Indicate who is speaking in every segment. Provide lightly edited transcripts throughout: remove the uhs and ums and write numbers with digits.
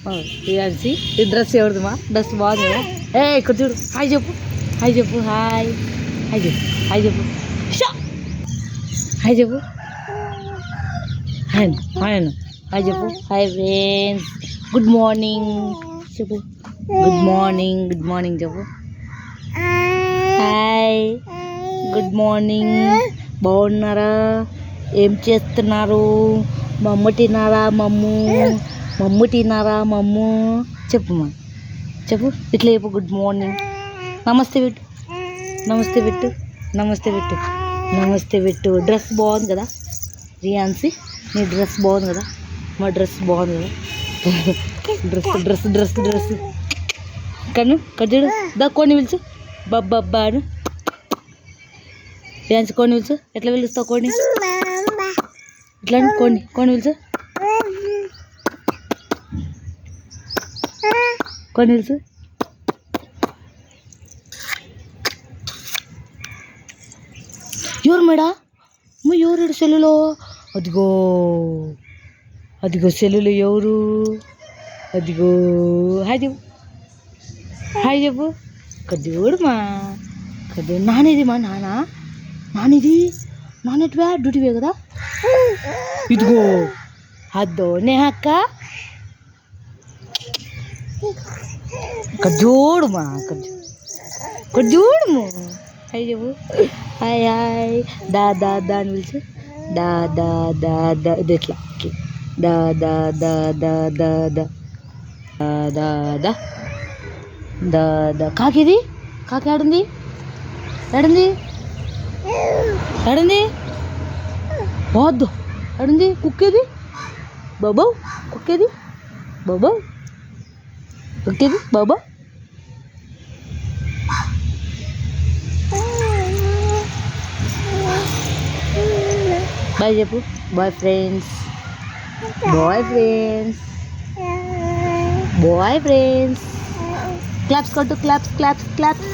Speaker 1: రియాన్సీ ఈ dress ఎవరిదిమా? Dress బాగుంది కదా. ఇక్కడ చూడు. హాయ్ చెప్పు, హాయ్ చెప్పు, హాయ్ హాయ్ చెప్పు, హాయ్ చెప్పు, హాయ్ చెప్పు, హాయ్ హాయ్ అన్న, హాయ్ చెప్పు. హాయ్ ఫ్రెండ్స్, గుడ్ మార్నింగ్ చెప్పు. గుడ్ మార్నింగ్, గుడ్ మార్నింగ్ చెప్పు. Hi, good morning. బాగున్నారా? ఏం చేస్తున్నారు? మమ్మ తిన్నారా? మమ్ము తిన్నారా? మమ్ము చెప్పు మా, చెప్పు. ఇట్లా చెప్పు. Good morning. నమస్తే పెట్టు, నమస్తే పెట్టు, నమస్తే పెట్టు, నమస్తే పెట్టు. డ్రెస్ బాగుంది కదా రియాన్సీ? నీ డ్రెస్ బాగుంది కదా? మా డ్రెస్ బాగుంది కదా? డ్రెస్ డ్రెస్ డ్రెస్ డ్రెస్ కన్ను కడ్డు దా. కోడిని పిలుచు, బబ్బాను. రియాన్సీ కోడిని పిలుచు. ఎట్లా పిలుస్తావు కోడిని? ఇట్లా కోడిని పిలుచు, కోడిని పిలుచు. ఎవరు మేడా? ఎవరు సెల్లులో? అదిగో అదిగో సెల్లులో ఎవరు? అదిగో. హాయ్ చెప్పు, హాయ్ చెప్పు. కద్దూడు మా కద్దు. నానేది మా నానిది నాన్నటివా? డ్యూటీవే కదా. ఇదిగో అద్దో నేహక్క. కద్దూడు మా కద్దూడు మా. హాయ్ చెప్పు. Hi hi. దా అని పిలుచు. దా ఇది ఎట్లా? దా దా దా దా దా దా దా దా దా దా. కాకిది? కాకి ఆడుంది, ఆడుంది, ఆడుంది. వద్దు ఆడుంది. కుక్కేది? బాబా కుక్కేది? బాబా కుక్కేది? బాబా. బాయ్ చెప్పు. Bye friends, bye friends, bye friends. Claps కొట్టు. Claps claps claps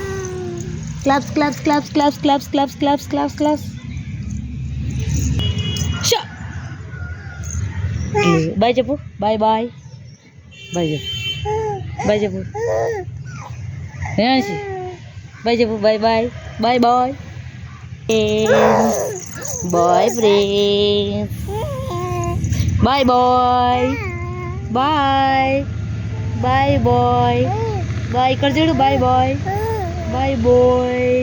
Speaker 1: claps claps claps claps claps claps claps claps claps. Bye చెప్పు. Bye bye. బాయ్ చెప్పు. బాయ్ చెప్పు. బాయ్ చెప్పు. Bye bye. Bye bye. Bye friends. Bye bye. Bye bye bye bye. ఇక్కడ చూడు. Bye bye. Bye bye.